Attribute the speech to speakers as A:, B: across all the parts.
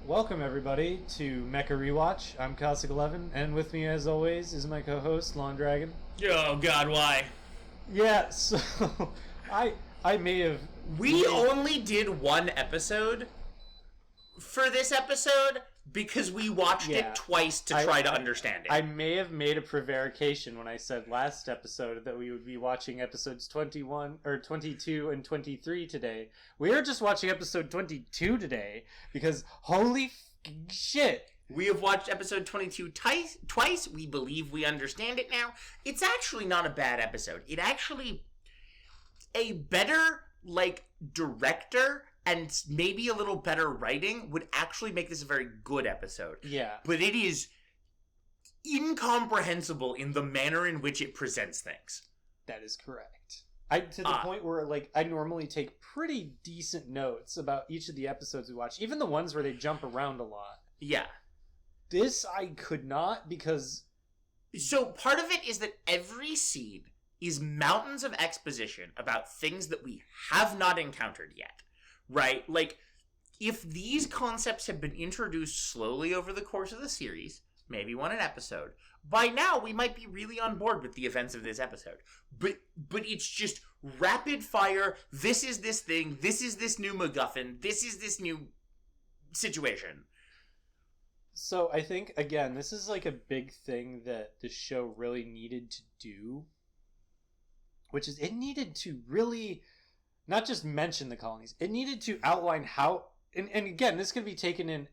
A: Welcome everybody to Mecha Rewatch. I'm Cossak and Lawn, and with me as always is my co-host Lawn Dragon.
B: Oh God, why?
A: Yeah, so I may have
B: We only did one episode for this episode because we watched it twice to try to understand it.
A: I may have made a prevarication when I said last episode that we would be watching episodes 21 or 22 and 23 today. We are just watching episode 22 today because holy shit.
B: We have watched episode 22 twice. We believe we understand it now. It's actually not a bad episode. It actually a better director and maybe a little better writing would actually make this a very good episode.
A: Yeah.
B: But it is incomprehensible in the manner in which it presents things.
A: That is correct. To the point where, I normally take pretty decent notes about each of the episodes we watch, even the ones where they jump around a lot.
B: Yeah.
A: This I could not because...
B: So part of it is that every scene is mountains of exposition about things that we have not encountered yet. Right? If these concepts have been introduced slowly over the course of the series, maybe one an episode, by now we might be really on board with the events of this episode. But it's just rapid fire, this is this thing, this is this new MacGuffin, this is this new situation.
A: So I think, again, this is a big thing that the show really needed to do, which is it needed to really... not just mention the colonies. It needed to outline how... And again, this could be taken in,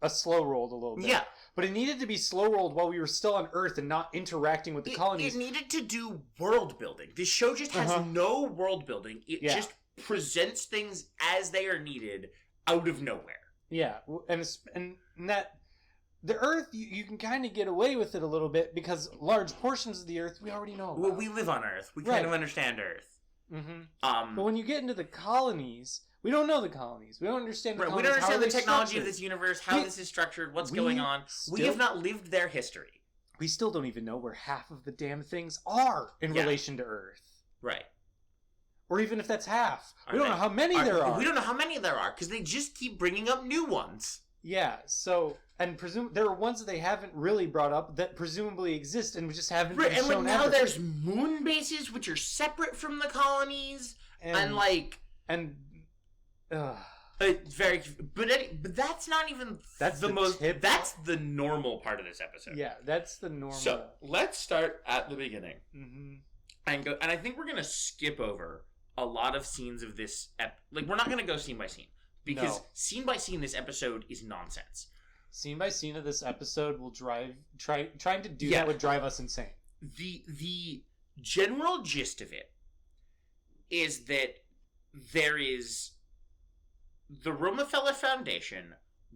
A: a slow-rolled a little bit.
B: Yeah.
A: But it needed to be slow-rolled while we were still on Earth and not interacting with the colonies.
B: It needed to do world-building. This show just has no world-building. It just presents things as they are needed out of nowhere.
A: Yeah. And that... The Earth, you can kind of get away with it a little bit because large portions of the Earth we already know about.
B: Well, we live on Earth. We kind of understand Earth.
A: Mm-hmm. But when you get into the colonies, we don't know the colonies. We don't understand the colonies.
B: We don't understand the technology of this universe, how this is structured, what's going on. We have not lived their history.
A: We still don't even know where half of the damn things are in relation to Earth.
B: Right.
A: Or even if that's half. We don't know how many there are.
B: We don't know how many there are because they just keep bringing up new ones.
A: Yeah, so... And there are ones that they haven't really brought up that presumably exist and we just haven't been shown.
B: And now there's moon bases which are separate from the colonies, but that's not even that's the normal part of this episode.
A: Yeah, that's the normal.
B: So let's start at the beginning, and I think we're gonna skip over a lot of scenes of this. We're not gonna go scene by scene because scene by scene this episode is nonsense.
A: Scene by scene of this episode will trying to do that would drive us insane.
B: The general gist of it is that there is the Rockefeller Foundation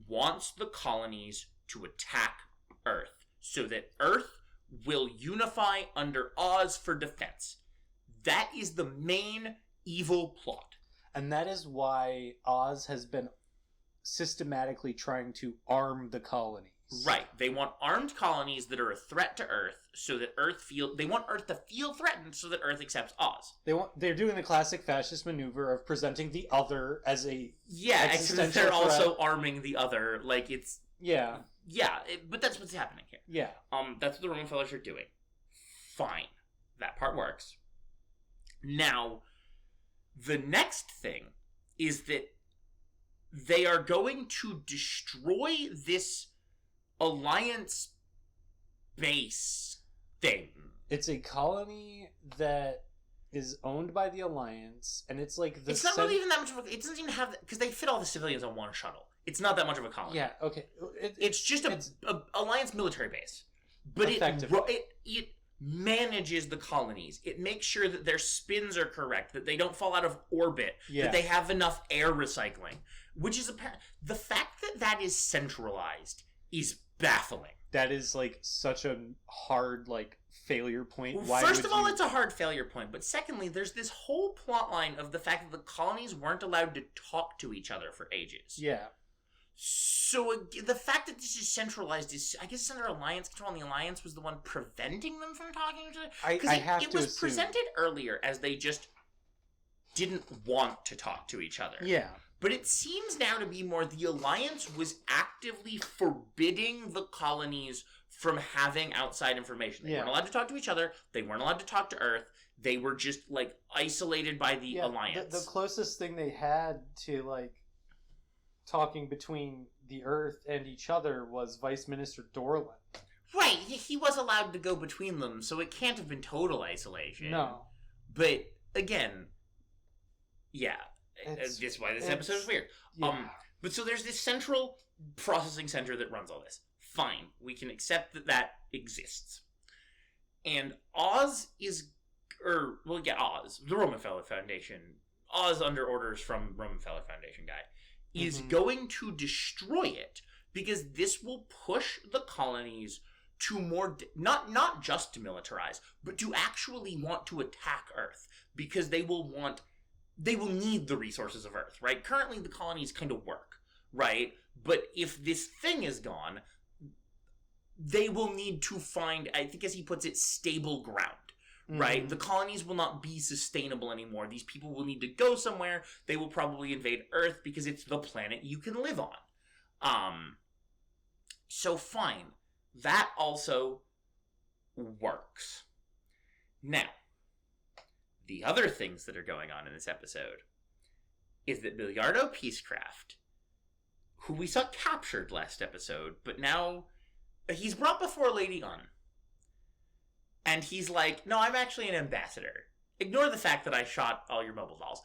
B: wants the colonies to attack Earth so that Earth will unify under Oz for defense. That is the main evil plot.
A: And that is why Oz has been systematically trying to arm the colonies.
B: Right. They want armed colonies that are a threat to Earth so that they want Earth to feel threatened so that Earth accepts Oz.
A: They're doing the classic fascist maneuver of presenting the other as a
B: except they're also arming the other it's
A: but
B: that's what's happening here.
A: Yeah.
B: That's what the Rockefellers are doing. Fine. That part works. Now, the next thing is that they are going to destroy this Alliance base thing.
A: It's a colony that is owned by the Alliance, and it's
B: it's not really even that much of a... It doesn't even have... Because they fit all the civilians on one shuttle. It's not that much of a colony.
A: Yeah, okay.
B: It's just a Alliance military base. But it manages the colonies. It makes sure that their spins are correct, that they don't fall out of orbit, that they have enough air recycling, which is apparent. The fact that that is centralized is baffling.
A: That is such a hard failure point.
B: Well, first of all, it's a hard failure point, but secondly, there's this whole plot line of the fact that the colonies weren't allowed to talk to each other for ages.
A: Yeah.
B: So the fact that this is centralized is, I guess, it's under Alliance control, and the Alliance was the one preventing them from talking to each other.
A: I have to assume.
B: It was presented earlier as they just didn't want to talk to each other.
A: Yeah.
B: But it seems now to be more the Alliance was actively forbidding the colonies from having outside information. They weren't allowed to talk to each other. They weren't allowed to talk to Earth. They were just, like, isolated by the Alliance.
A: The closest thing they had to, like, talking between the Earth and each other was Vice Minister Dorland.
B: Right, he was allowed to go between them, so it can't have been total isolation.
A: No.
B: But, again, yeah. This is why this episode is weird.
A: Yeah.
B: But so there's this central processing center that runs all this. Fine. We can accept that that exists. And Oz is... Oz, the Romanfeller Foundation, Oz under orders from Romanfeller Foundation guy, is going to destroy it because this will push the colonies to more, not just to militarize, but to actually want to attack Earth because they will need the resources of Earth, right? Currently the colonies kind of work, right? But if this thing is gone, they will need to find, I think as he puts it, stable ground. Right? The colonies will not be sustainable anymore. These people will need to go somewhere. They will probably invade Earth because it's the planet you can live on. So fine. That also works. Now, the other things that are going on in this episode is that Milliardo Peacecraft, who we saw captured last episode, but now he's brought before Lady Une. And he's like, no, I'm actually an ambassador. Ignore the fact that I shot all your mobile dolls.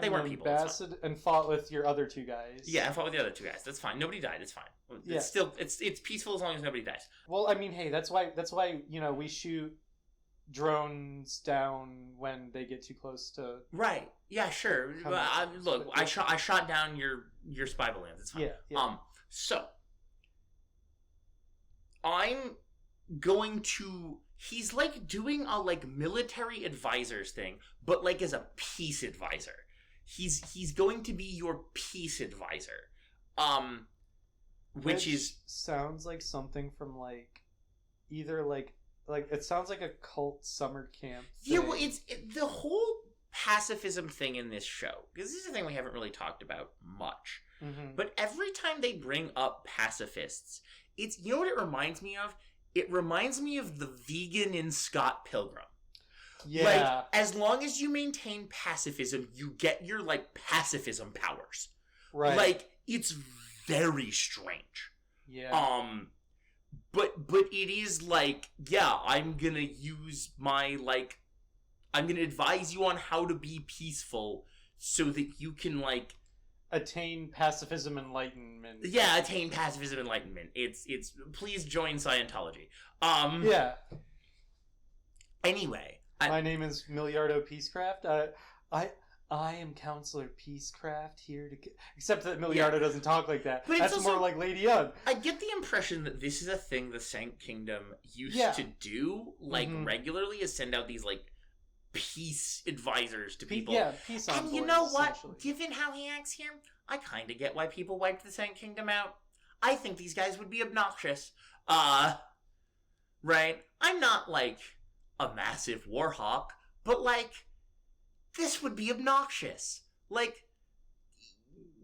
B: They weren't people.
A: Ambassador and fought with your other two guys.
B: Yeah, I fought with the other two guys. That's fine. Nobody died. It's fine. It's still it's peaceful as long as nobody dies.
A: Well, I mean, hey, that's why we shoot drones down when they get too close to.
B: Right. Yeah. Sure. Look, I shot down your spy balloons. It's fine.
A: Yeah.
B: So I'm going to. He's like doing a like military advisors thing, but like as a peace advisor. He's going to be your peace advisor. Which is
A: sounds like something from like either like it sounds like a cult summer camp thing.
B: Yeah, well it's the whole pacifism thing in this show. Because this is a thing we haven't really talked about much. But every time they bring up pacifists, it's, you know what it reminds me of? It reminds me of the vegan in Scott Pilgrim.
A: Yeah.
B: Like, as long as you maintain pacifism, you get your, like, pacifism powers.
A: Right.
B: Like, it's very strange.
A: Yeah.
B: But it is like, yeah, I'm gonna use my, like, I'm gonna advise you on how to be peaceful so that you can, like,
A: attain pacifism enlightenment.
B: Yeah, attain pacifism enlightenment. It's please join Scientology.
A: Yeah.
B: Anyway,
A: my name is Milliardo Peacecraft. I am Counselor Peacecraft here to except that Milliardo doesn't talk like that. But that's also, more like Lady Une.
B: I get the impression that this is a thing the Sank Kingdom used to do, like regularly, is send out these like peace advisors to people.
A: Yeah, peace envoys.
B: And you know what? Given how he acts here, I kind of get why people wiped the Sank Kingdom out. I think these guys would be obnoxious. Right? I'm not like a massive war hawk, but like this would be obnoxious. Like,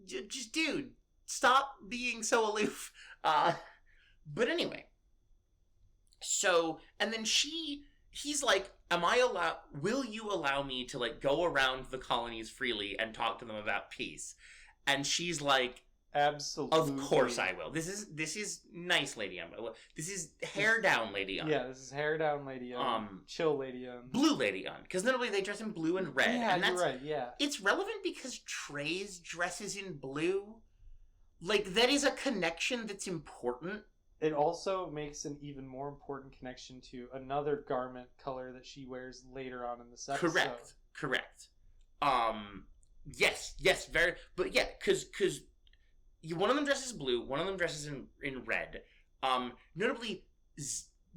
B: just dude, stop being so aloof. But anyway. So, and then he's like, will you allow me to like go around the colonies freely and talk to them about peace? And she's like,
A: absolutely.
B: Of course I will. This is nice, Lady Une. This is hair down, Lady Une.
A: Yeah, this is hair down, Lady Une. Chill, Lady Une.
B: Blue Lady Une. Because notably they dress in blue and red.
A: Yeah,
B: and that's,
A: you're right, yeah.
B: It's relevant because Trey's dresses in blue. Like, that is a connection that's important.
A: It also makes an even more important connection to another garment color that she wears later on in this episode.
B: Correct. Yes, very. But yeah, because one of them dresses blue, one of them dresses in red. Notably,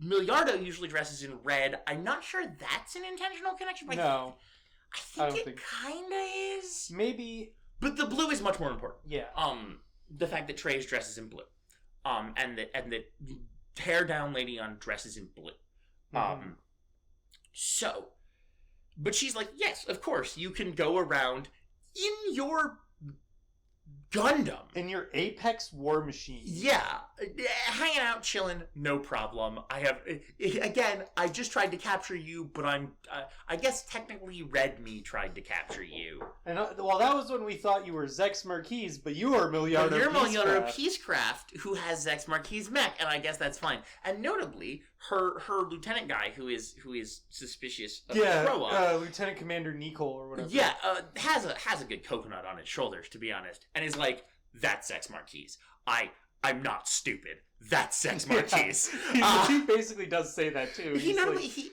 B: Milliardo usually dresses in red. I'm not sure that's an intentional connection. But
A: no.
B: I think it kind of is.
A: Maybe.
B: But the blue is much more important.
A: Yeah.
B: The fact that Trey's dresses in blue. And that hair down Lady Une dresses in blue. So, But she's like, yes, of course, you can go around in your Gundam.
A: In your Apex war machine.
B: Yeah. Hanging out, chilling, no problem. I just tried to capture you, but I guess technically Red Me tried to capture you.
A: And well, that was when we thought you were Zex Marquise, but you are Miliardo
B: You're Miliardo
A: Peacecraft.
B: Peacecraft, who has Zex Marquise mech, and I guess that's fine. And notably, her lieutenant guy, who is suspicious of Croa,
A: Lieutenant Commander Nicole or whatever.
B: Yeah, has a good coconut on its shoulders, to be honest, and is like, that's Zex Marquise. I'm not stupid. That's Zex Marquise.
A: He basically does say that too.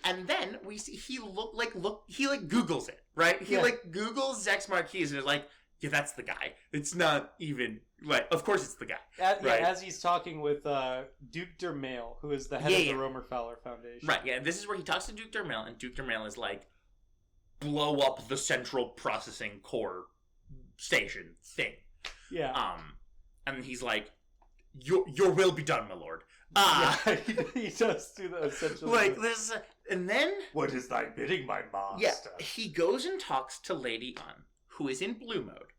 B: And then we see he Googles it, right? He Googles Zex Marquise and is like, yeah, that's the guy. It's not even like, of course it's the guy. Right?
A: As he's talking with Duke Dermail, who is the head of the Romer Fowler Foundation.
B: Right, yeah, this is where he talks to Duke Dermail, and Duke Dermail is like, blow up the central processing core station thing.
A: Yeah.
B: And he's like, your will be done, my lord.
A: He does do the essential.
B: Like this, and then
A: what is thy bidding, my master?
B: Yeah, he goes and talks to Lady Une, who is in blue mode.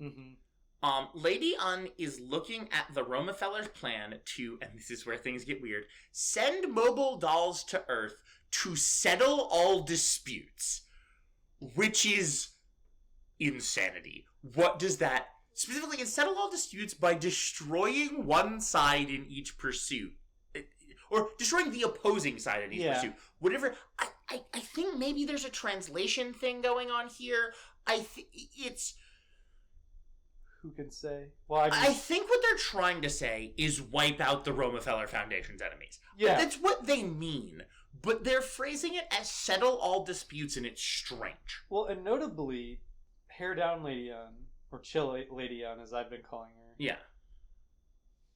A: Mm-hmm.
B: Lady Une is looking at the Romefeller's plan to, and this is where things get weird, send mobile dolls to Earth to settle all disputes, which is insanity. What does that specifically? Settle all disputes by destroying one side in each pursuit, or destroying the opposing side in each pursuit. Whatever. I think maybe there's a translation thing going on here. It's.
A: Who can say? Well,
B: I think what they're trying to say is wipe out the Romefeller Foundation's enemies.
A: Yeah.
B: That's what they mean. But they're phrasing it as settle all disputes, and it's strange.
A: Well, and notably, Hair Down Lady Une, or Chill Lady Une, as I've been calling her.
B: Yeah.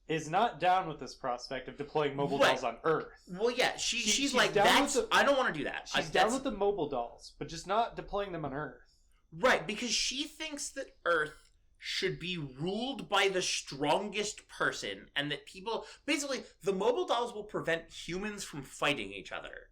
A: Is not down with this prospect of deploying mobile dolls on Earth.
B: Well, yeah, she's like, I don't want to do that.
A: She's down with the mobile dolls, but just not deploying them on Earth.
B: Right, because she thinks that Earth should be ruled by the strongest person, and that basically, the mobile dolls will prevent humans from fighting each other.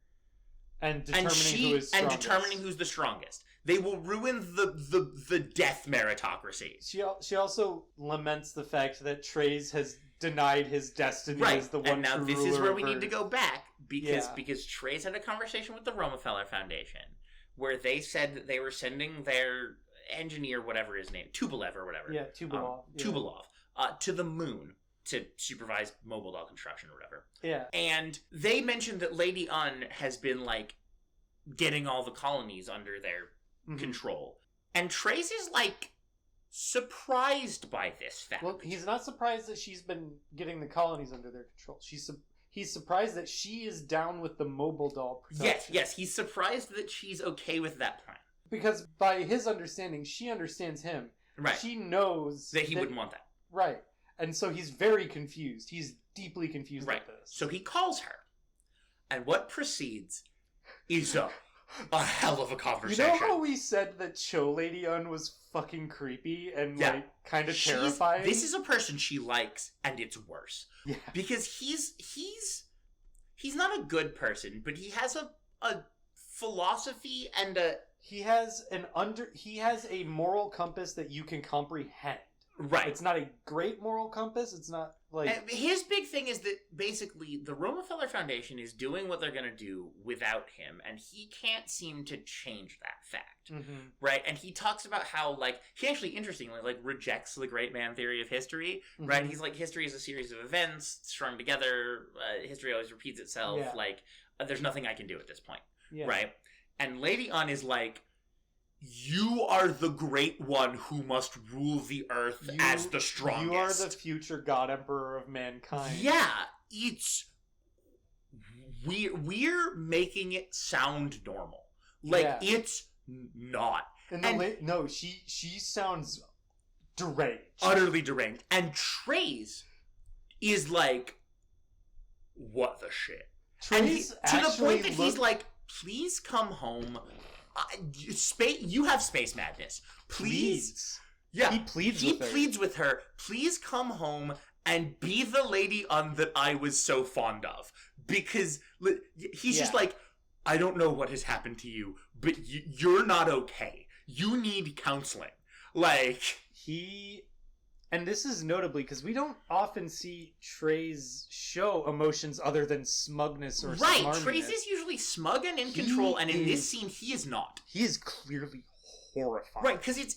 A: And determining
B: who's the strongest. They will ruin the death meritocracy.
A: She also laments the fact that Treize has denied his destiny as the one
B: and now
A: true
B: this
A: ruler
B: is where
A: of
B: we need to
A: Earth.
B: go back, because Treize had a conversation with the Romefeller Foundation, where they said that they were sending their engineer, whatever his name, Tupolev or whatever.
A: Yeah, Tupolev.
B: Tupolev, to the moon to supervise mobile doll construction or whatever.
A: Yeah.
B: And they mentioned that Lady Une has been, like, getting all the colonies under their control. And Treize is, like, surprised by this fact.
A: Well, he's not surprised that she's been getting the colonies under their control. He's surprised that she is down with the mobile doll production.
B: Yes, he's surprised that she's okay with that plan.
A: Because by his understanding, she understands him.
B: Right.
A: She knows
B: that he wouldn't want that.
A: Right. And so he's very confused. He's deeply confused at this.
B: So he calls her. And what proceeds is a hell of a conversation.
A: You know how we said that Cho Lady Une was fucking creepy and like kind of terrifying?
B: This is a person she likes, and it's worse.
A: Yeah.
B: Because he's not a good person, but he has a philosophy and a
A: he has a moral compass that you can comprehend.
B: Right.
A: It's not a great moral compass. It's not like...
B: And his big thing is that basically the Romefeller Foundation is doing what they're going to do without him, and he can't seem to change that fact.
A: Mm-hmm.
B: Right? And he talks about how, like, he actually, interestingly, like, rejects the great man theory of history. Mm-hmm. Right? He's like, history is a series of events strung together. History always repeats itself. Yeah. Like, there's nothing I can do at this point. Yeah. Right? And Lady Une is like, you are the great one who must rule the earth as the strongest.
A: You are the future God Emperor of mankind.
B: Yeah, it's... We're making it sound normal. Like, it's not.
A: No, she sounds deranged.
B: Utterly deranged. And Treize is like, what the shit?
A: Treize
B: to the point that he's like, please come home. You have space madness. Please. Yeah.
A: He pleads
B: with her. Please come home and be the Lady Une that I was so fond of. Because he's just like, I don't know what has happened to you, but you're not okay. You need counseling. Like,
A: and this is notably because we don't often see Trey's show emotions other than smugness or
B: right.
A: smarminess.
B: Trey's is usually smug and in control, and in this scene, he is not.
A: He is clearly horrified.
B: Right, because it's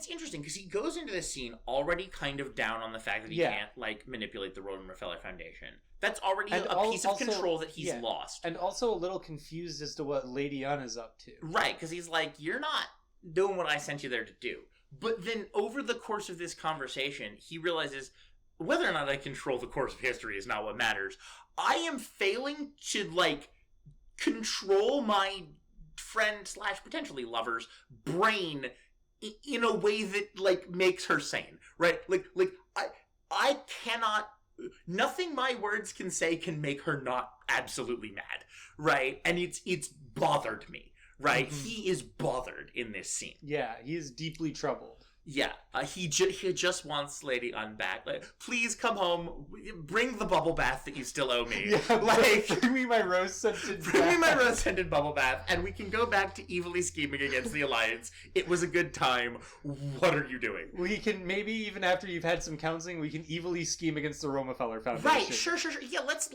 B: interesting because he goes into this scene already kind of down on the fact that he can't like manipulate the Rockefeller Foundation. That's already a piece of control that he's lost,
A: and also a little confused as to what Lady Une is up to.
B: Right, because he's like, "You're not doing what I sent you there to do." But then over the course of this conversation, he realizes whether or not I control the course of history is not what matters. I am failing to, like, control my friend / potentially lover's brain in a way that, like, makes her sane, right? Like I cannot... Nothing my words can say can make her not absolutely mad, right? And it's bothered me. Right, he is bothered in this scene.
A: Yeah, he is deeply troubled.
B: Yeah, he just wants Lady Une back. Like, please come home, bring the bubble bath that you still owe me.
A: Yeah, like, bring me my rose-scented
B: Bring me my rose-scented bubble bath, and we can go back to evilly scheming against the Alliance. It was a good time. What are you doing?
A: We can, maybe even after you've had some counseling, we can evilly scheme against the Rockefeller Foundation.
B: Right, sure. Yeah, let's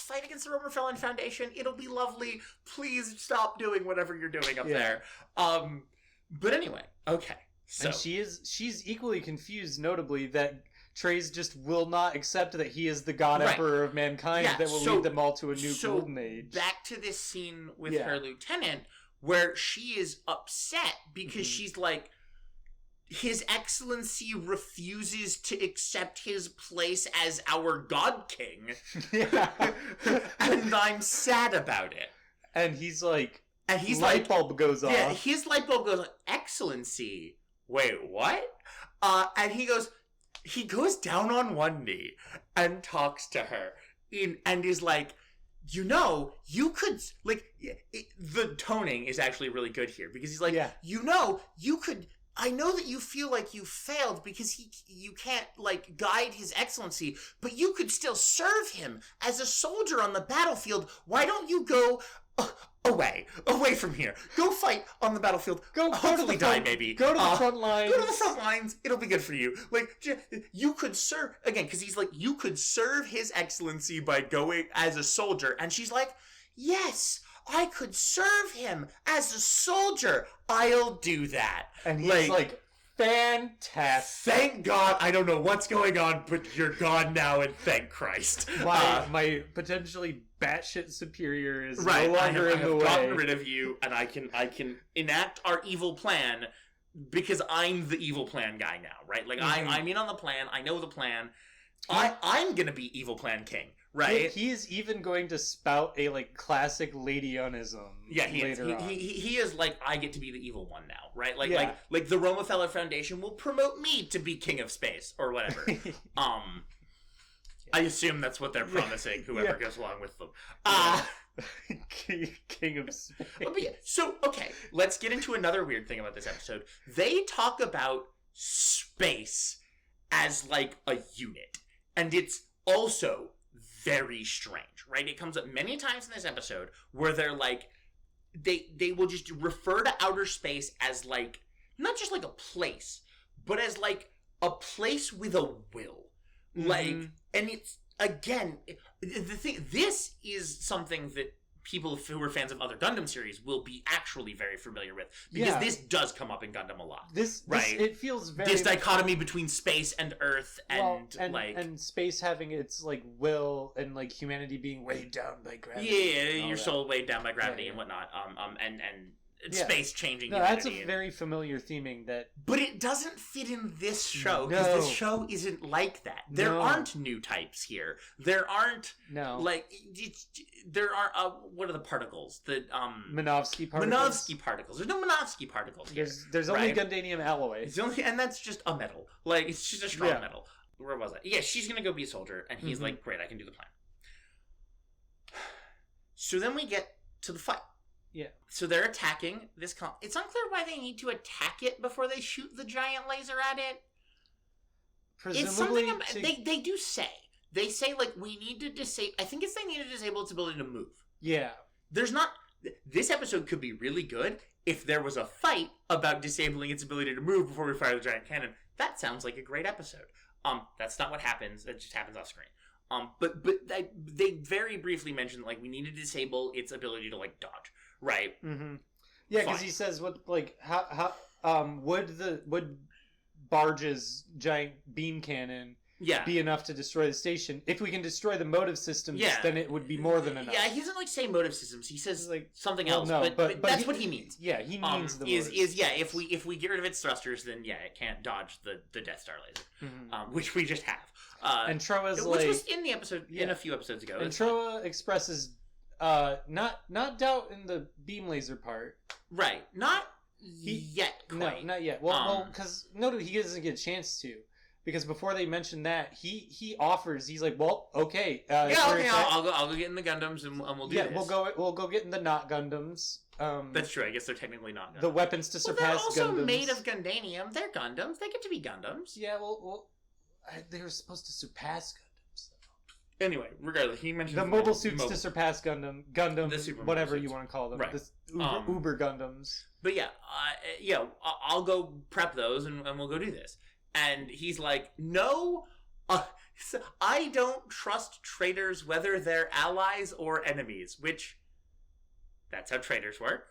B: fight against the Rockefeller Foundation. It'll be lovely. Please stop doing whatever you're doing up there. But anyway, okay. So.
A: And she's equally confused, notably, that Trey's just will not accept that he is the God Emperor of mankind that will lead them all to a new golden age.
B: Back to this scene with her lieutenant, where she is upset because she's like, His Excellency refuses to accept his place as our God King. And I'm sad about it.
A: And he's like,
B: light
A: bulb goes off.
B: Yeah, his light bulb goes on. Excellency, wait, what? And he goes down on one knee and talks to her and is like, you could, like, the toning is actually really good here because he's like, you could, I know that you feel like you failed because you can't, like, guide His Excellency, but you could still serve him as a soldier on the battlefield. Why don't you go away from here? Go fight on the battlefield. Hopefully die, maybe.
A: Go to the front lines.
B: Go to the front lines. It'll be good for you. Like, you could serve, again, because he's like, you could serve His Excellency by going as a soldier. And she's like, yes, I could serve him as a soldier. I'll do that.
A: And he's like fantastic.
B: Thank God. I don't know what's going on, but you're gone now, and thank Christ.
A: My potentially batshit superior is no longer in the way.
B: I've gotten rid of you, and I can enact our evil plan because I'm the evil plan guy now, right? Like, I'm in on the plan. I know the plan. I'm gonna be evil plan king, right?
A: He is even going to spout a, like, classic Lady Une-ism.
B: Yeah, he is like, I get to be the evil one now, right? Like the Rockefeller Foundation will promote me to be king of space or whatever. I assume that's what they're promising, whoever goes along with them.
A: King of space.
B: So, okay, let's get into another weird thing about this episode. They talk about space as, like, a unit. And it's also very strange, right? It comes up many times in this episode where they're like, they will just refer to outer space as, like, not just like a place, but as, like, a place with a will. Like, and it's, again, the thing, this is something that people who are fans of other Gundam series will be actually very familiar with, because this does come up in Gundam a lot. It feels very, this dichotomy between space and Earth, and
A: space having its, like, will, and, like, humanity being weighed down by gravity.
B: Yeah, your soul weighed down by gravity and whatnot. And space changing.
A: No, that's a very familiar theming
B: but it doesn't fit in this show because this show isn't like that. There aren't new types here. There aren't there are what are the particles? The
A: Minovsky
B: particles. There's no Minovsky particles here.
A: There's only Gundanium alloy.
B: And that's just a metal. Like, it's just a strong metal. Where was I? Yeah, she's gonna go be a soldier, and he's like, great, I can do the plan. So then we get to the fight.
A: Yeah.
B: So they're attacking this it's unclear why they need to attack it before they shoot the giant laser at it.
A: Presumably,
B: it's something they do say. They say, like, we need to disable, I think it's they need to disable its ability to move.
A: Yeah.
B: There's not this episode could be really good if there was a fight about disabling its ability to move before we fire the giant cannon. That sounds like a great episode. That's not what happens. It just happens off screen. But they very briefly mentioned like we need to disable its ability to like dodge, right?
A: Mm-hmm. Yeah, because he says what like how would Barge's giant beam cannon be enough to destroy the station? If we can destroy the motive systems, then it would be more than enough.
B: Yeah, he doesn't like say motive systems. He says like something else. No, but that's what he means.
A: Yeah, he means the
B: if we get rid of its thrusters, then it can't dodge the Death Star laser, which we just have.
A: And Troa's
B: which was in the episode in a few episodes ago.
A: And Troa expresses not doubt in the beam laser part.
B: Right. Not yet. Quite.
A: No, not yet. Well, because he doesn't get a chance to. Because before they mentioned that, he offers. He's like, well, okay.
B: I'll go get in the Gundams and we'll do this.
A: Yeah, we'll go get in the not Gundams.
B: That's true. I guess they're technically not Gundams.
A: The weapons to surpass Gundams.
B: They're also made of Gundanium. They're Gundams. They get to be Gundams.
A: Yeah, they were supposed to surpass Gundams.
B: Anyway, regardless, he mentioned
A: the mobile suits to surpass Gundam, whatever you want to call them,
B: right?
A: Uber Gundams.
B: But I'll go prep those and we'll go do this. And he's like, no, I don't trust traitors, whether they're allies or enemies, which, that's how traitors work.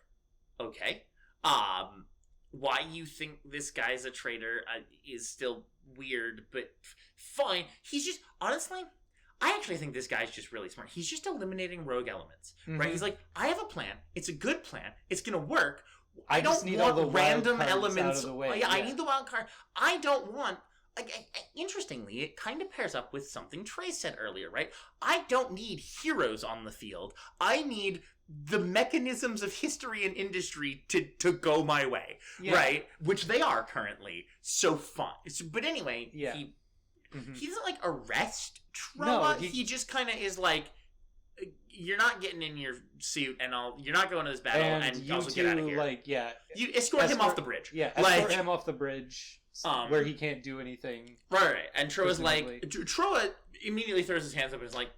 B: Okay. Why you think this guy's a traitor is still weird, but fine. He's just, honestly, I actually think this guy's just really smart. He's just eliminating rogue elements, right? He's like, I have a plan. It's a good plan. It's going to work. I don't need all the random elements out of the way. I need the wild card. I don't want. Interestingly, it kind of pairs up with something Trey said earlier, right? I don't need heroes on the field. I need the mechanisms of history and industry to go my way, right? Which they are currently. So fun. But anyway, he doesn't like arrest Troa. No, he just kind of is like, you're not getting in your suit, and you're not going to this battle, and also get out of here. You escort him off the bridge.
A: Yeah, escort him off the bridge where he can't do anything.
B: Right. And Troa's Troa immediately throws his hands up and is like,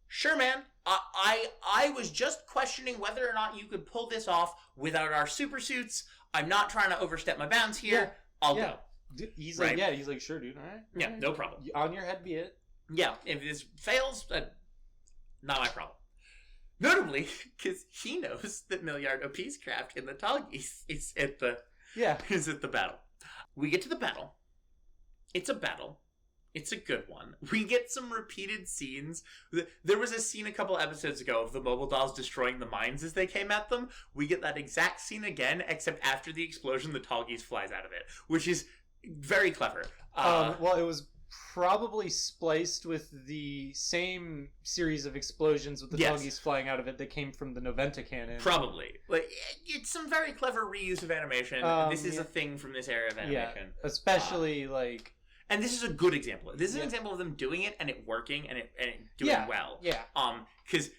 B: sure, man, I was just questioning whether or not you could pull this off without our super suits. I'm not trying to overstep my bounds here. I'll go.
A: He's like, he's like, sure, dude, all right.
B: Yeah, no problem.
A: On your head be it.
B: Yeah, if this fails, not my problem. Notably, because he knows that Milliardo Peacecraft in the Tallgeese is at the battle. We get to the battle. It's a battle. It's a good one. We get some repeated scenes. There was a scene a couple episodes ago of the mobile dolls destroying the mines as they came at them. We get that exact scene again, except after the explosion, the Tallgeese flies out of it, which is very clever.
A: Well, it was probably spliced with the same series of explosions with the Tallgeese flying out of it that came from the Noventa cannon.
B: Probably. It's some very clever reuse of animation. This is a thing from this era of animation.
A: Yeah, especially
B: and this is a good example. This is an example of them doing it and it working and it doing well.
A: Yeah.
B: Because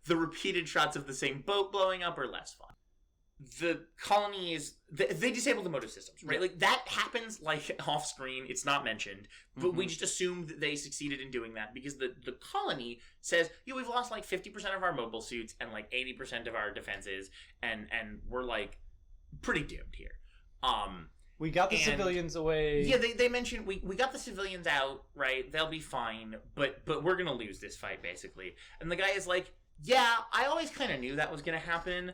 B: the repeated shots of the same boat blowing up are less fun. The colonies, they disable the motive systems, right? Like, that happens, off screen. It's not mentioned. But we just assume that they succeeded in doing that because the colony says, we've lost, 50% of our mobile suits and, 80% of our defenses, and we're, pretty doomed here.
A: We got the civilians away.
B: Yeah, they mentioned we got the civilians out, right? They'll be fine, but we're going to lose this fight, basically. And the guy is like, yeah, I always kind of knew that was going to happen.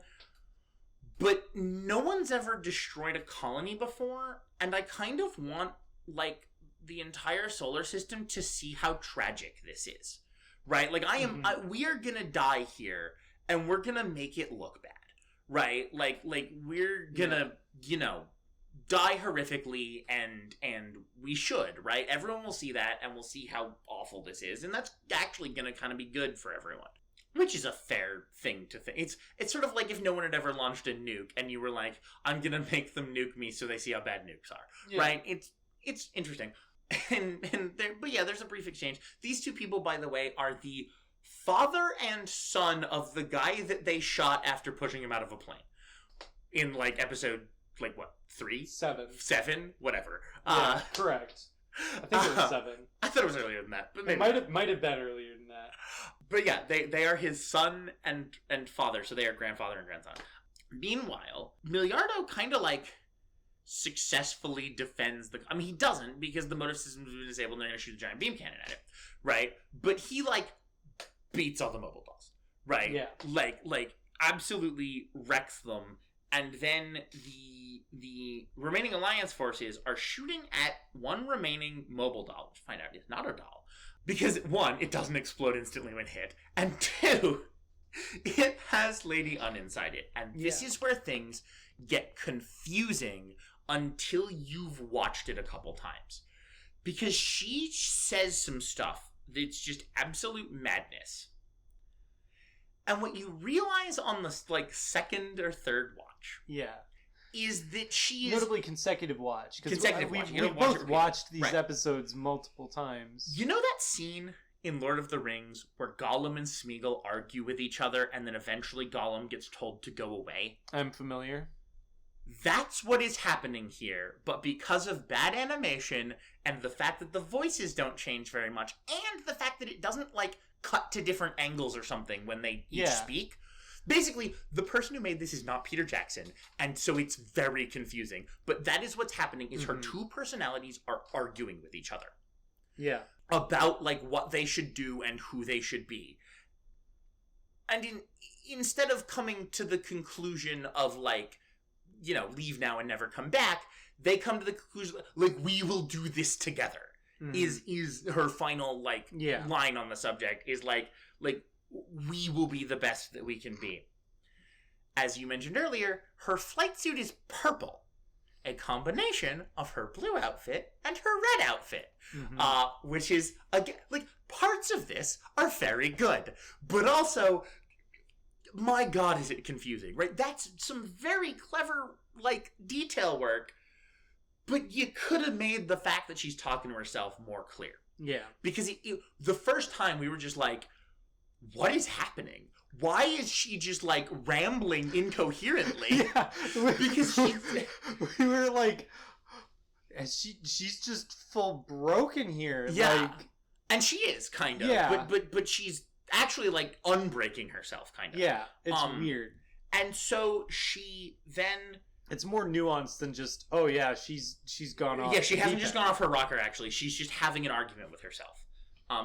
B: But no one's ever destroyed a colony before, and I kind of want, the entire solar system to see how tragic this is, right? We are gonna die here, and we're gonna make it look bad, right? We're gonna, die horrifically, and we should, right? Everyone will see that, and we'll see how awful this is, and that's actually gonna kind of be good for everyone. Which is a fair thing to think. It's sort of like if no one had ever launched a nuke and you were like, I'm gonna make them nuke me so they see how bad nukes are. Right? It's interesting. There's a brief exchange. These two people, by the way, are the father and son of the guy that they shot after pushing him out of a plane. In episode 3? 7? Whatever.
A: Yeah, correct. I think it was 7.
B: I thought it was earlier than that, but maybe
A: it might have been earlier than that.
B: But yeah, they are his son and father, so they are grandfather and grandson. Meanwhile, Miliardo kind of like successfully defends the... I mean, he doesn't, because the motor system is disabled and they're going to shoot a giant beam cannon at it, right? But he like beats all the mobile dolls, right?
A: Yeah.
B: Like absolutely wrecks them. And then the remaining Alliance forces are shooting at one remaining mobile doll, which find out is not a doll. Because, one, it doesn't explode instantly when hit. And two, it has Lady Une inside it. And this is where things get confusing until you've watched it a couple times. Because she says some stuff that's just absolute madness. And what you realize on the like second or third watch, is that she is
A: notably consecutive watch.
B: Consecutive watch.
A: We've both watched these episodes multiple times.
B: You know that scene in Lord of the Rings where Gollum and Smeagol argue with each other, and then eventually Gollum gets told to go away?
A: I'm familiar.
B: That's what is happening here, but because of bad animation and the fact that the voices don't change very much, and the fact that it doesn't like cut to different angles or something when they each speak. Basically, the person who made this is not Peter Jackson, and so it's very confusing. But that is what's happening, is her two personalities are arguing with each other.
A: Yeah.
B: About, like, what they should do and who they should be. And instead of coming to the conclusion of, like, you know, leave now and never come back, they come to the conclusion, like, we will do this together. Is her final, like, line on the subject, is like, we will be the best that we can be. As you mentioned earlier, her flight suit is purple. A combination of her blue outfit and her red outfit. Which is, again, like, parts of this are very good. But also, my God, is it confusing, right? That's some very clever, like, detail work. But you could have made the fact that she's talking to herself more clear.
A: Yeah.
B: Because the first time we were just like, what is happening? Why is she just, like, rambling incoherently? Because
A: we were like, she's just full broken here.
B: Yeah.
A: Like,
B: and she is, kind of.
A: Yeah.
B: But she's actually, like, unbreaking herself, kind of.
A: Yeah. It's weird.
B: And so she then...
A: It's more nuanced than just, oh yeah, she's gone off.
B: Yeah, she hasn't just gone off her rocker, actually. She's just having an argument with herself.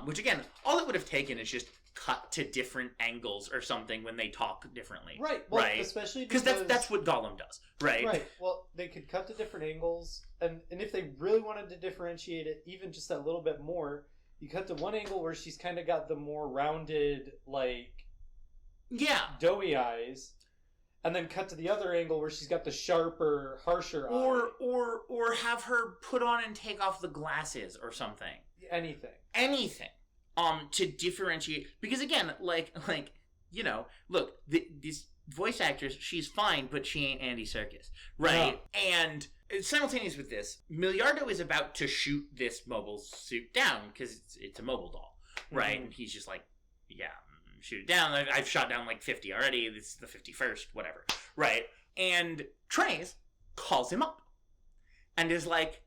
B: Which, again, all it would have taken is just cut to different angles or something when they talk differently.
A: Right. Well, right. Especially
B: because that's what Gollum does, right?
A: Right. Well, they could cut to different angles, and if they really wanted to differentiate it even just a little bit more, you cut to one angle where she's kind of got the more rounded, like, doughy eyes. And then cut to the other angle where she's got the sharper, harsher eye.
B: Or have her put on and take off the glasses or something. Anything. To differentiate. Because again, like you know, look, this voice actress, she's fine, but she ain't Andy Serkis. Right? Yeah. And simultaneous with this, Miliardo is about to shoot this mobile suit down because it's a mobile doll. Right? And he's just like, yeah, shoot it down. I've shot down like 50 already. This is the 51st, whatever. Right? And Trace calls him up and is like,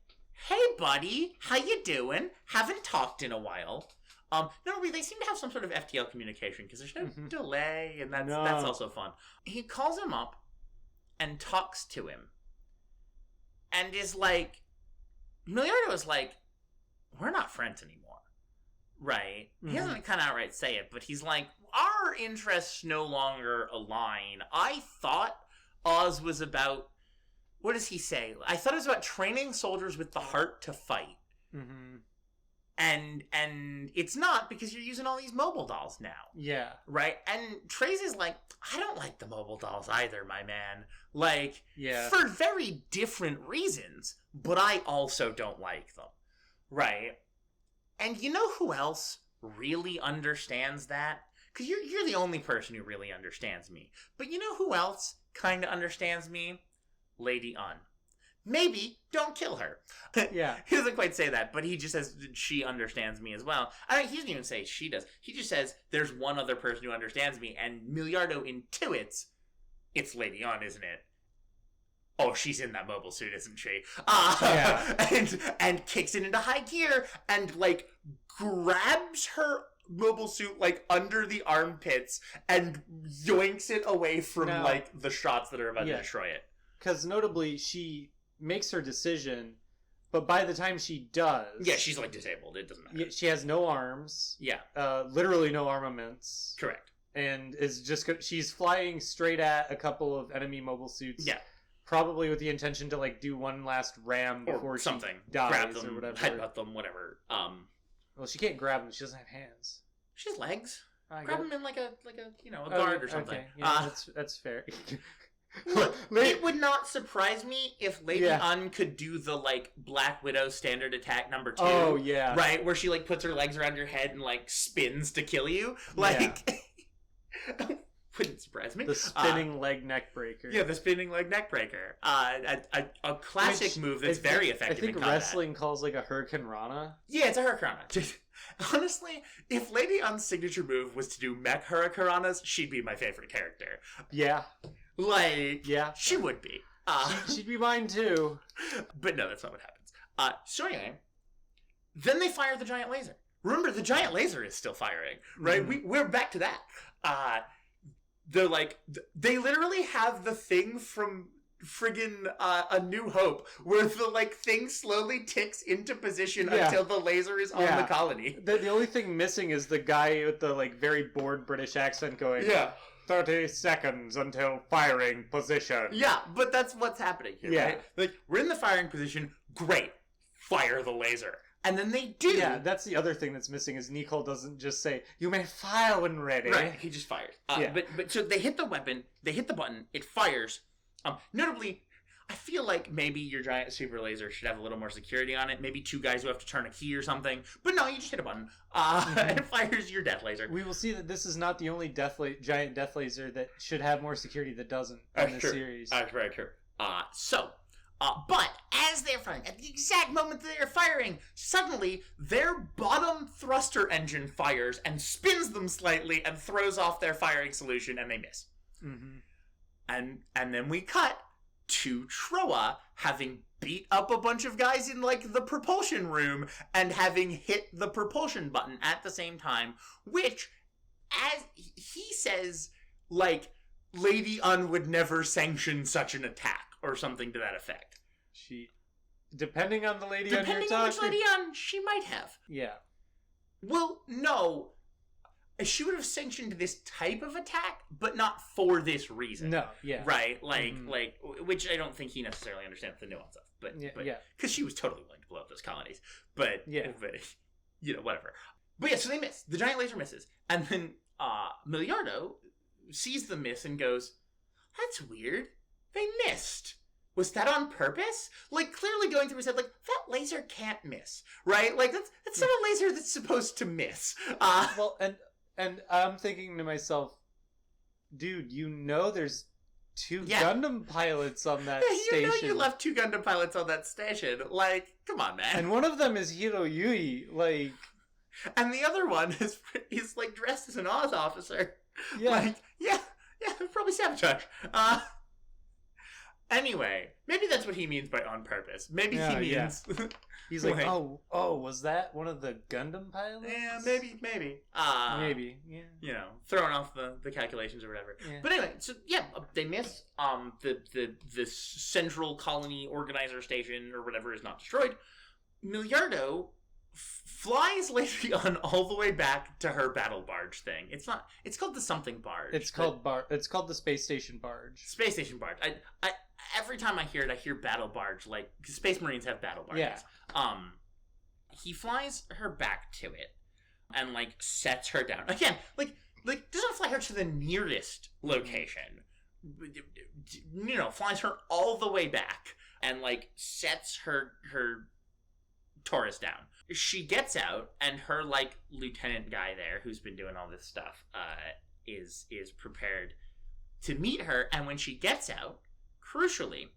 B: hey, buddy, how you doing? Haven't talked in a while. Normally they seem to have some sort of FTL communication because there's no delay, and that's also fun. He calls him up and talks to him and is like, Miliardo is like, we're not friends anymore. Right? He doesn't kind of outright say it, but he's like, our interests no longer align. I thought Oz was about, what does he say? I thought it was about training soldiers with the heart to fight. And it's not, because you're using all these mobile dolls now. Yeah. Right? And Trace is like, I don't like the mobile dolls either, my man. Like, for very different reasons, but I also don't like them. Right? And you know who else really understands that? Because you're the only person who really understands me. But you know who else kind of understands me? Lady Une. Maybe don't kill her. Yeah. He doesn't quite say that, but he just says she understands me as well. I mean, he doesn't even say she does. He just says there's one other person who understands me, and Miliardo intuits it's Lady Une, isn't it? Oh, she's in that mobile suit, isn't she? And kicks it into high gear and, like, grabs her, mobile suit, like, under the armpits and yoinks it away from, like, the shots that are about to destroy it.
A: Because notably, she makes her decision, but by the time she does...
B: Yeah, she's, like, disabled. It doesn't matter.
A: She has no arms.
B: Yeah.
A: Literally no armaments.
B: Correct.
A: And is just... She's flying straight at a couple of enemy mobile suits.
B: Yeah.
A: Probably with the intention to, like, do one last ram before
B: or something.
A: She dies
B: grab them,
A: or whatever.
B: headbutt them, whatever.
A: Well, she can't grab them. She doesn't have hands.
B: She has legs. Grab them in like a a guard or something.
A: Okay. Yeah, that's fair.
B: Look, it would not surprise me if Lady Une could do the, like, Black Widow standard attack number 2.
A: Oh, yeah.
B: Right? Where she, like, puts her legs around your head and, like, spins to kill you. Like, wouldn't surprise me.
A: The spinning leg neck breaker.
B: Yeah, the spinning leg neck breaker. A classic move that's very effective in combat.
A: Wrestling calls, like, a Hurricane Rana.
B: Yeah, it's a Hurricane Rana. Honestly, if Lady Une's signature move was to do mech Hurricane Ranas, she'd be my favorite character.
A: Yeah.
B: Like, she would be.
A: She'd be mine too.
B: But no, that's not what happens. So anyway, then they fire the giant laser. Remember, the giant laser is still firing, right? Mm-hmm. We're back to that. They're like, they literally have the thing from friggin' A New Hope, where the, like, thing slowly ticks into position until the laser is on the colony.
A: The only thing missing is the guy with the, like, very bored British accent going, 30 seconds until firing position.
B: Yeah, but that's what's happening here, right? Like, we're in the firing position, great, fire the laser. And then they do.
A: Yeah, that's the other thing that's missing is Nicole doesn't just say, you may fire when ready.
B: Right, he just fires. But so they hit the weapon, they hit the button, it fires. Notably, I feel like maybe your giant super laser should have a little more security on it. Maybe 2 guys who have to turn a key or something. But no, you just hit a button. And it fires your death laser.
A: We will see that this is not the only giant death laser that should have more security that doesn't in the series.
B: That's very true. But as they're firing, at the exact moment that they're firing, suddenly their bottom thruster engine fires and spins them slightly and throws off their firing solution, and they miss.
A: Mm-hmm.
B: And then we cut to Troa having beat up a bunch of guys in, like, the propulsion room and having hit the propulsion button at the same time, which, as he says, like, Lady Une would never sanction such an attack or something to that effect.
A: Depending on the Lady Une you're talking...
B: Depending on which Lady Une, she might have.
A: Yeah.
B: Well, no. She would have sanctioned this type of attack, but not for this reason.
A: No, yeah.
B: Right? Like, which I don't think he necessarily understands the nuance of. But because she was totally willing to blow up those colonies. But, you know, whatever. But yeah, so they miss. The giant laser misses. And then Miliardo sees the miss and goes, that's weird. They missed. Was that on purpose? Like, clearly going through his head, like, that laser can't miss. Right? Like, that's not a laser that's supposed to miss.
A: Well, and I'm thinking to myself, dude, you know there's 2 Gundam pilots on that station.
B: You know you left 2 Gundam pilots on that station. Like, come on, man.
A: And one of them is Hiro Yui, like...
B: And the other one is like, dressed as an Oz officer.
A: Yeah.
B: Like, probably sabotage. Anyway, maybe that's what he means by on purpose. Maybe he means...
A: He's like, oh, was that one of the Gundam pilots?
B: Yeah, maybe.
A: Maybe, yeah.
B: You know, throwing off the calculations or whatever. Yeah. But anyway, so they miss. The central colony organizer station or whatever is not destroyed. Miliardo flies Lady Une all the way back to her battle barge thing. It's called the something barge.
A: It's called the space station barge.
B: Space station barge. I every time I hear it, I hear battle barge. Like, Space Marines have battle barges.
A: Yeah.
B: He flies her back to it and, like, sets her down. Again, like doesn't fly her to the nearest location. You know, flies her all the way back and, like, sets her Taurus down. She gets out, and her, like, lieutenant guy there, who's been doing all this stuff, is prepared to meet her. And when she gets out, crucially,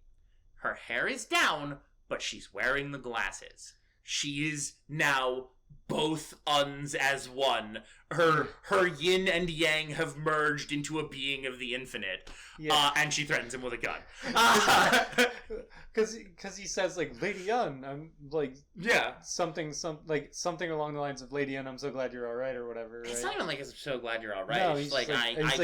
B: her hair is down, but she's wearing the glasses. She is now both Uns as one. Her yin and yang have merged into a being of the infinite. Yeah. And she threatens him with a gun.
A: Because he says, like, Lady Une, I'm like,
B: yeah,
A: something along the lines of, Lady Une, I'm so glad you're all right, or whatever. Right?
B: It's not even like, I'm so glad you're all right.
A: No, he's like,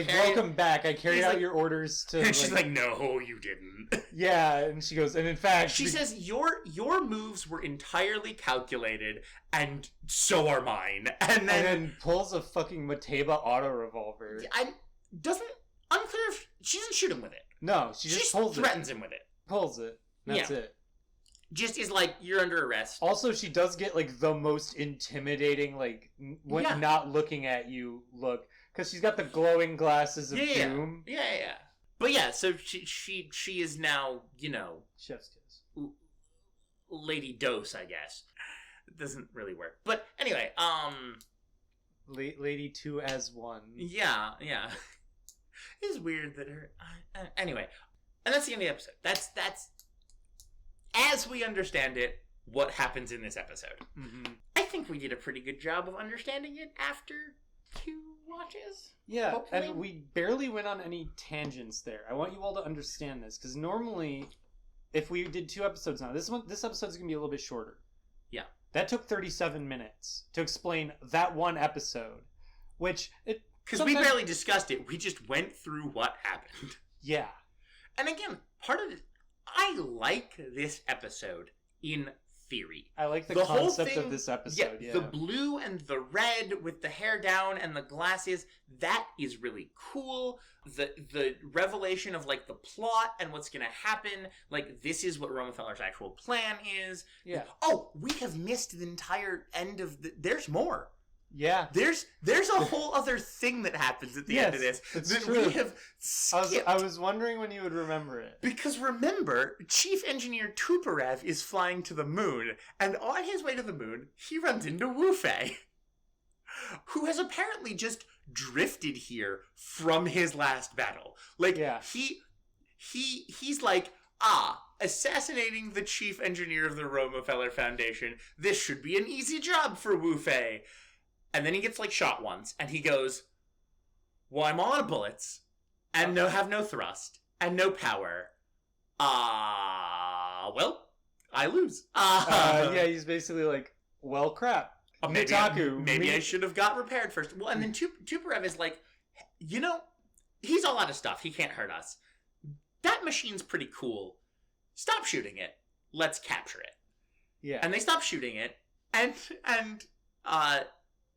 A: welcome back. I carried out your orders to.
B: And she's like, no, you didn't.
A: Yeah, and she goes, and in fact,
B: she says, your moves were entirely calculated, and so are mine. And then
A: pulls a fucking Mateba auto revolver.
B: Unclear if she doesn't shoot him with it.
A: No, she just
B: threatens him with it.
A: Pulls it. That's it.
B: Just is like, you're under arrest.
A: Also, she does get, like, the most intimidating, like, when not looking at you look. Because she's got the glowing glasses of doom.
B: Yeah. But yeah, so she is now,
A: chef's kiss.
B: Lady Dose, I guess. It doesn't really work. But anyway,
A: Lady 2 as 1.
B: Yeah. It's weird that her... anyway. And that's the end of the episode. That's as we understand it, what happens in this episode.
A: Mm-hmm.
B: I think we did a pretty good job of understanding it after 2 watches.
A: Yeah,
B: hopefully.
A: And we barely went on any tangents there. I want you all to understand this, because normally, if we did 2 episodes now, this episode's going to be a little bit shorter.
B: Yeah.
A: That took 37 minutes to explain that one episode, which...
B: Because we barely discussed it. We just went through what happened.
A: Yeah.
B: And again, part of it, I like this episode in theory.
A: I like the concept of this episode. Yeah,
B: the blue and the red with the hair down and the glasses, that is really cool. The revelation of, like, the plot and what's going to happen, like, this is what Romefeller's actual plan is.
A: Yeah.
B: Oh, we have missed the entire end of there's more.
A: Yeah.
B: There's a whole other thing that happens at the end of this that
A: true.
B: we have skipped.
A: I was wondering when you would remember it.
B: Because remember, Chief Engineer Tuporev is flying to the moon, and on his way to the moon, he runs into Wu Fei, who has apparently just drifted here from his last battle. Like, he's like, assassinating the Chief Engineer of the Romefeller Foundation, this should be an easy job for Wu Fei. And then he gets, like, shot once, and he goes, well, I'm all out of bullets, and have no thrust, and no power. Well, I lose.
A: Yeah, he's basically like, well, crap. Mitaku.
B: Maybe I should have got repaired first. Well, and then Tuporev is like, he's all out of stuff. He can't hurt us. That machine's pretty cool. Stop shooting it. Let's capture it.
A: Yeah.
B: And they stop shooting it, and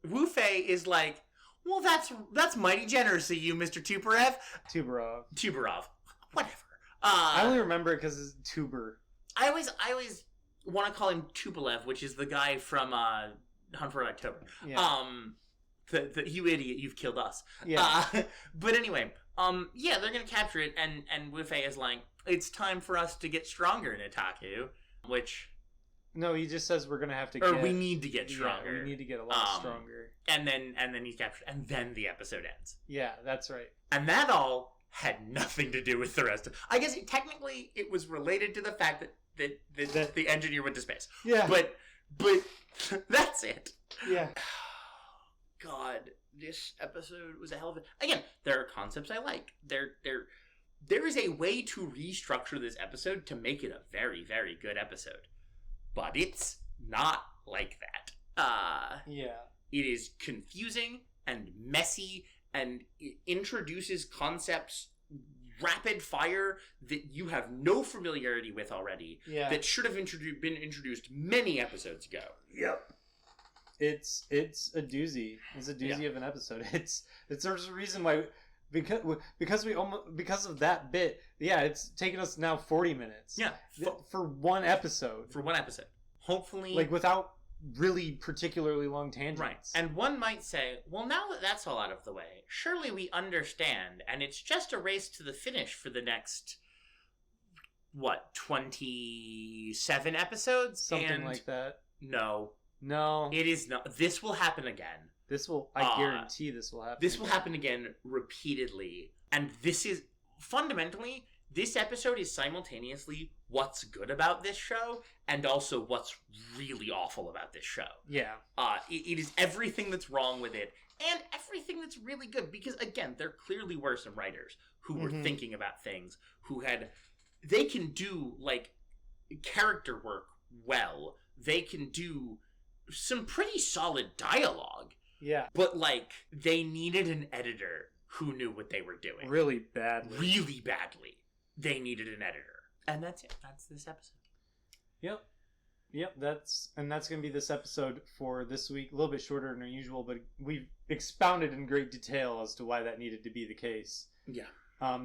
B: Wu Fei is like, well, that's mighty generous of you, Mr. Tuporev. Tuberov. Whatever.
A: I only remember it because it's Tuber.
B: I always want to call him Tupolev, which is the guy from Hunt for Red October.
A: Yeah.
B: The you idiot, you've killed us.
A: Yeah.
B: But anyway, they're gonna capture it, and Wu Fei is like, it's time for us to get stronger, Nitaku, which...
A: No, he just says we're gonna have to
B: we need to get stronger.
A: Yeah, we need to get a lot stronger.
B: And then he's captured, and then the episode ends.
A: Yeah, that's right.
B: And that all had nothing to do with the rest of... I guess technically it was related to the fact that the engineer went to space.
A: Yeah.
B: But that's it.
A: Yeah.
B: God, this episode was a hell of a... Again, there are concepts I like. There is a way to restructure this episode to make it a very, very good episode. But it's not like that. It is confusing and messy, and it introduces concepts rapid fire that you have no familiarity with already.
A: Yeah.
B: That should have been introduced many episodes ago.
A: Yep. It's a doozy. It's a doozy of an episode. There's a reason why, because of that bit. Yeah, it's taken us now 40 minutes.
B: Yeah,
A: for one episode.
B: Hopefully,
A: like, without really particularly long tangents.
B: Right. And one might say, well, now that that's all out of the way, surely we understand, and it's just a race to the finish for the next, 27 episodes?
A: Something like that.
B: No. It is not. This will happen again.
A: I guarantee this will happen.
B: This will happen again repeatedly. And this is, fundamentally, this episode is simultaneously what's good about this show and also what's really awful about this show.
A: Yeah.
B: It is everything that's wrong with it and everything that's really good, because again, there clearly were some writers who were thinking about things, they can do like character work well. They can do some pretty solid dialogue.
A: Yeah.
B: But like they needed an editor who knew what they were doing.
A: Really badly.
B: Really badly. They needed an editor. And that's it. That's this episode.
A: Yep. That's going to be this episode for this week. A little bit shorter than usual, but we've expounded in great detail as to why that needed to be the case.
B: Yeah.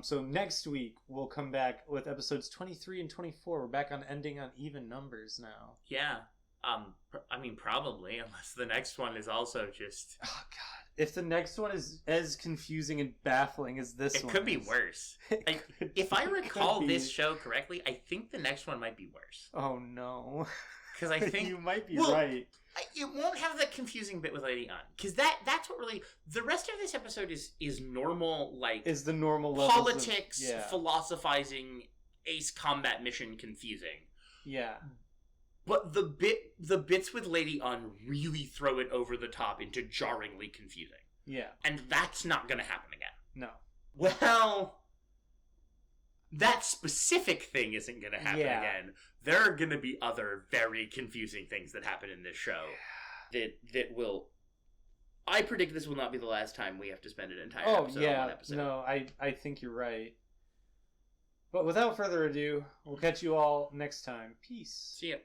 A: So next week we'll come back with episodes 23 and 24. We're back on ending on even numbers now.
B: Yeah. I mean, probably, unless the next one is also just...
A: Oh, God. If the next one is as confusing and baffling as this one
B: It could be worse. If I recall this show correctly, I think the next one might be worse.
A: Oh, no.
B: Because I think...
A: You might be right.
B: It won't have the confusing bit with Lady Une. Because that's what really... The rest of this episode is normal, like...
A: Is the normal
B: politics, philosophizing, ace combat mission confusing.
A: Yeah.
B: But the bits with Lady Une really throw it over the top into jarringly confusing.
A: Yeah.
B: And that's not going to happen again.
A: No.
B: Well, that specific thing isn't going to happen again. There are going to be other very confusing things that happen in this show that will... I predict this will not be the last time we have to spend an entire episode on one episode.
A: No, I think you're right. But without further ado, we'll catch you all next time. Peace.
B: See ya.